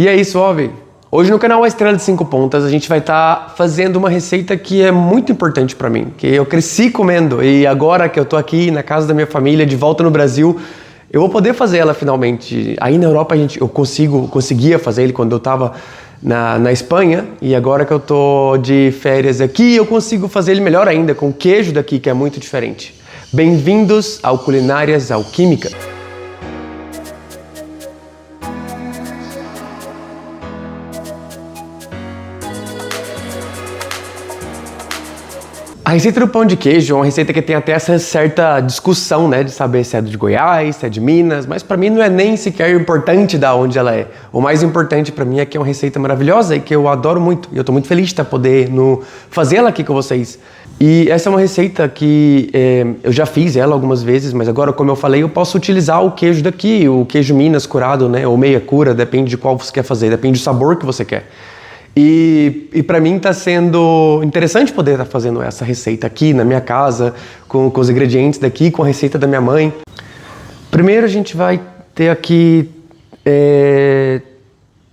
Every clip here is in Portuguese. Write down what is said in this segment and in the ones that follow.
E aí, suave? Hoje no canal A Estrela de 5 Pontas a gente vai estar fazendo uma receita que é muito importante para mim, que eu cresci comendo e agora que eu tô aqui na casa da minha família, de volta no Brasil, eu vou poder fazer ela finalmente. Aí na Europa eu conseguia fazer ele quando eu tava na Espanha, e agora que eu tô de férias aqui eu consigo fazer ele melhor ainda, com queijo daqui que é muito diferente. Bem-vindos ao Culinárias Alquímicas. A receita do pão de queijo é uma receita que tem até essa certa discussão, né, de saber se é de Goiás, se é de Minas, mas para mim não é nem sequer importante da onde ela é. O mais importante para mim é que é uma receita maravilhosa e que eu adoro muito. E eu tô muito feliz de poder fazer ela aqui com vocês. E essa é uma receita que eu já fiz ela algumas vezes, mas agora, como eu falei, eu posso utilizar o queijo daqui, o queijo Minas curado, né, ou meia cura, depende de qual você quer fazer, depende do sabor que você quer. E para mim está sendo interessante poder estar fazendo essa receita aqui na minha casa, com os ingredientes daqui, com a receita da minha mãe. Primeiro a gente vai ter aqui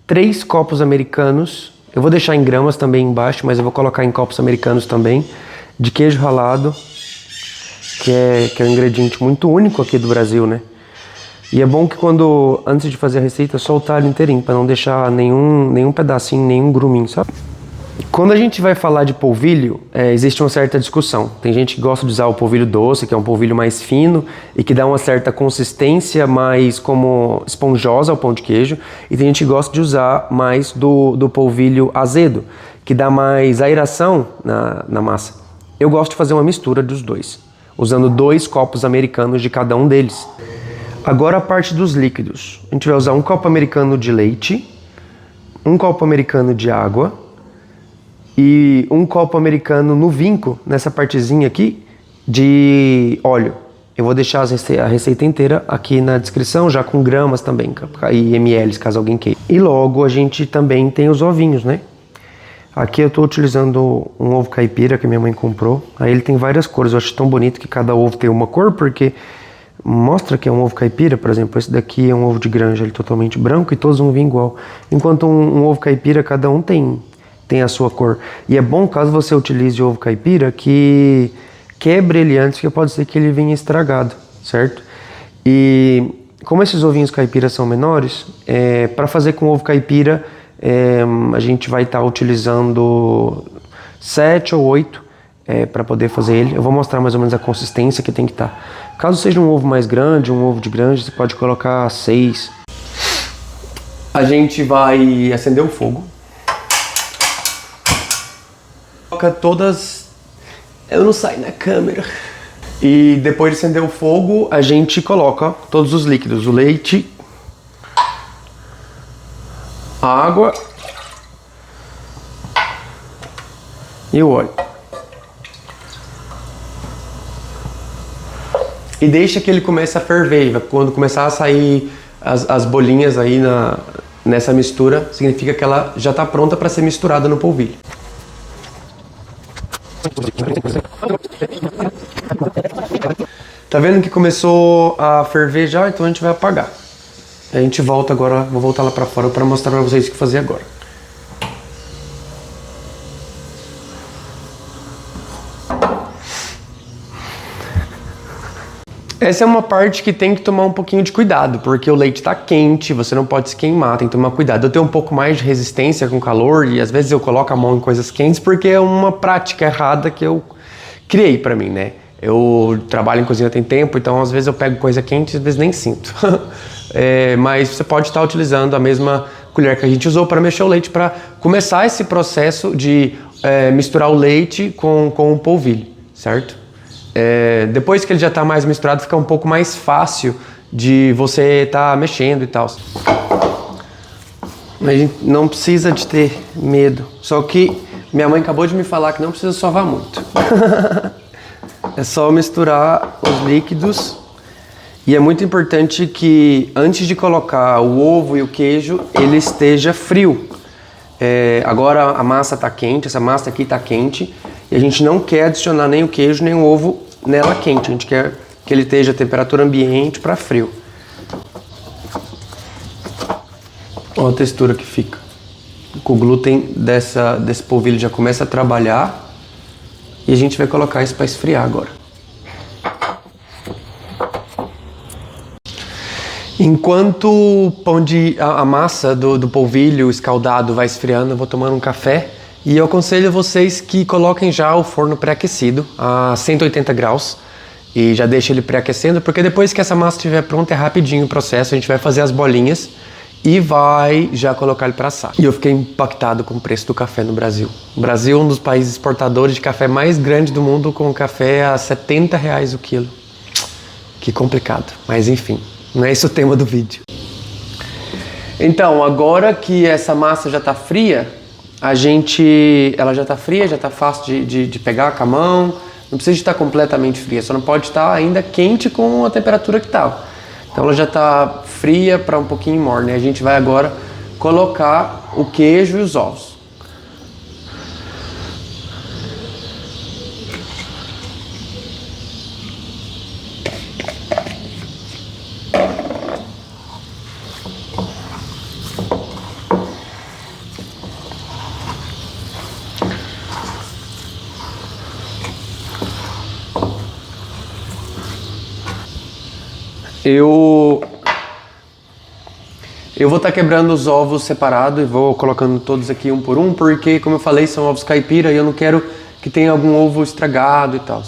3 copos americanos, eu vou deixar em gramas também embaixo, mas eu vou colocar em copos americanos também, de queijo ralado, que é um ingrediente muito único aqui do Brasil, né? E é bom que antes de fazer a receita, soltar ele inteirinho, para não deixar nenhum pedacinho, nenhum gruminho, sabe? Quando a gente vai falar de polvilho, existe uma certa discussão. Tem gente que gosta de usar o polvilho doce, que é um polvilho mais fino e que dá uma certa consistência mais como esponjosa ao pão de queijo. E tem gente que gosta de usar mais do polvilho azedo, que dá mais aeração na massa. Eu gosto de fazer uma mistura dos dois, usando 2 copos americanos de cada um deles. Agora a parte dos líquidos. A gente vai usar um copo americano de leite, um copo americano de água e um copo americano no vinco, nessa partezinha aqui, de óleo. Eu vou deixar a receita inteira aqui na descrição, já com gramas também, e ml, caso alguém queira. E logo a gente também tem os ovinhos, né? Aqui eu estou utilizando um ovo caipira que minha mãe comprou. Aí ele tem várias cores, eu acho tão bonito que cada ovo tem uma cor, porque mostra que é um ovo caipira. Por exemplo, esse daqui é um ovo de granja, ele é totalmente branco e todos vão vir igual. Enquanto um ovo caipira, cada um tem a sua cor. E é bom, caso você utilize ovo caipira, que quebre ele antes, porque pode ser que ele venha estragado, certo? E como esses ovinhos caipira são menores, para fazer com ovo caipira, a gente vai estar utilizando 7 ou 8 para poder fazer ele. Eu vou mostrar mais ou menos a consistência que tem que estar. Caso seja um ovo mais grande, um ovo de granja, você pode colocar 6. A gente vai acender o fogo. Coloca todas... Eu não saio na câmera. E depois de acender o fogo, a gente coloca todos os líquidos. O leite, a água e o óleo. E deixa que ele comece a ferver. Quando começar a sair as bolinhas aí nessa mistura, significa que ela já está pronta para ser misturada no polvilho. Tá vendo que começou a ferver já? Então a gente vai apagar. A gente volta agora, vou voltar lá para fora para mostrar para vocês o que fazer agora. Essa é uma parte que tem que tomar um pouquinho de cuidado, porque o leite está quente, você não pode se queimar, tem que tomar cuidado. Eu tenho um pouco mais de resistência com calor e às vezes eu coloco a mão em coisas quentes porque é uma prática errada que eu criei para mim, né? Eu trabalho em cozinha tem tempo, então às vezes eu pego coisa quente e às vezes nem sinto. Mas você pode estar utilizando a mesma colher que a gente usou para mexer o leite, para começar esse processo de misturar o leite com o polvilho, certo? Depois que ele já está mais misturado, fica um pouco mais fácil de você estar mexendo e tal. A gente não precisa de ter medo. Só que minha mãe acabou de me falar que não precisa sovar muito. É só misturar os líquidos. E é muito importante que antes de colocar o ovo e o queijo, ele esteja frio. Agora a massa está quente, essa massa aqui está quente. E a gente não quer adicionar nem o queijo nem o ovo nela quente. A gente quer que ele esteja a temperatura ambiente para frio. Olha a textura que fica. O glúten desse polvilho já começa a trabalhar e a gente vai colocar isso para esfriar agora. Enquanto a massa do polvilho escaldado vai esfriando, eu vou tomando um café e eu aconselho vocês que coloquem já o forno pré-aquecido a 180 graus e já deixem ele pré-aquecendo, porque depois que essa massa estiver pronta é rapidinho o processo, a gente vai fazer as bolinhas e vai já colocar ele para assar. E eu fiquei impactado com o preço do café no Brasil. O Brasil é um dos países exportadores de café mais grande do mundo, com café a R$70 o quilo. Que complicado, mas enfim. Não é esse o tema do vídeo. Então, agora que essa massa já está fria, ela já está fria, já está fácil de pegar com a mão, não precisa estar completamente fria, só não pode estar ainda quente com a temperatura que está. Então ela já está fria para um pouquinho morna. A gente vai agora colocar o queijo e os ovos. Eu vou estar quebrando os ovos separado e vou colocando todos aqui um por um, porque, como eu falei, são ovos caipira e eu não quero que tenha algum ovo estragado e tal.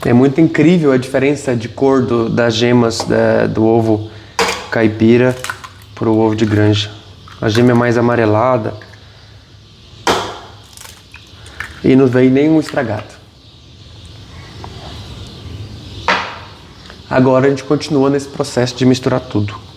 É muito incrível a diferença de cor das gemas do ovo caipira para o ovo de granja. A gema é mais amarelada e não veio nenhum estragado. Agora a gente continua nesse processo de misturar tudo.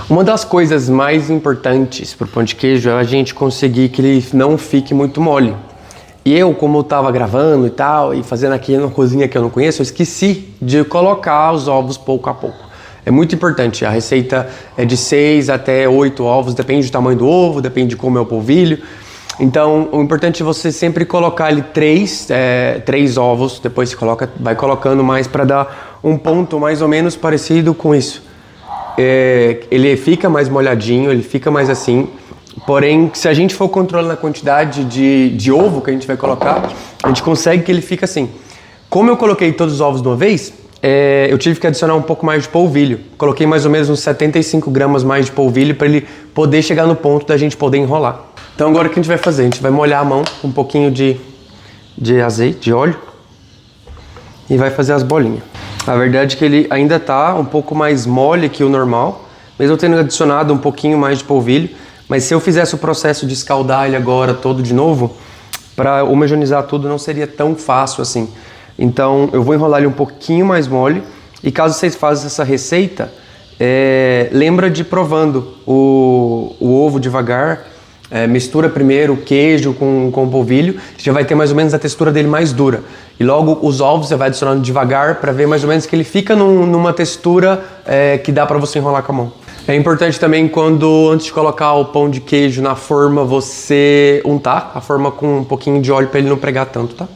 Uma das coisas mais importantes para o pão de queijo é a gente conseguir que ele não fique muito mole. E eu, como eu estava gravando e tal, e fazendo aqui na cozinha que eu não conheço, eu esqueci de colocar os ovos pouco a pouco. É muito importante, a receita é de 6 até 8 ovos, depende do tamanho do ovo, depende de como é o polvilho. Então, o importante é você sempre colocar ali 3 ovos, depois você vai colocando mais para dar um ponto mais ou menos parecido com isso. Ele fica mais molhadinho, ele fica mais assim, porém, se a gente for controlando a quantidade de ovo que a gente vai colocar, a gente consegue que ele fique assim. Como eu coloquei todos os ovos de uma vez, eu tive que adicionar um pouco mais de polvilho. Coloquei mais ou menos uns 75 gramas mais de polvilho para ele poder chegar no ponto da gente poder enrolar. Então agora o que a gente vai fazer? A gente vai molhar a mão com um pouquinho de azeite, de óleo, e vai fazer as bolinhas. A verdade é que ele ainda está um pouco mais mole que o normal, mesmo tendo adicionado um pouquinho mais de polvilho. Mas se eu fizesse o processo de escaldar ele agora todo de novo, para homogeneizar tudo não seria tão fácil assim. Então eu vou enrolar ele um pouquinho mais mole. E caso vocês façam essa receita, lembra de ir provando o ovo devagar. Mistura primeiro o queijo com o polvilho, você já vai ter mais ou menos a textura dele mais dura. E logo os ovos você vai adicionando devagar para ver mais ou menos que ele fica numa textura que dá para você enrolar com a mão. É importante também antes de colocar o pão de queijo na forma, você untar a forma com um pouquinho de óleo para ele não pregar tanto, tá?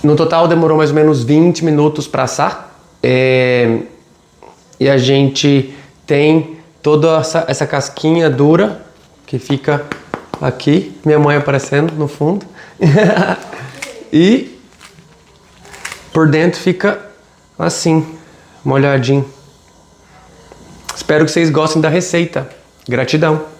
No total demorou mais ou menos 20 minutos para assar. E a gente tem toda essa casquinha dura que fica aqui. Minha mãe aparecendo no fundo. E por dentro fica assim, molhadinho. Espero que vocês gostem da receita. Gratidão!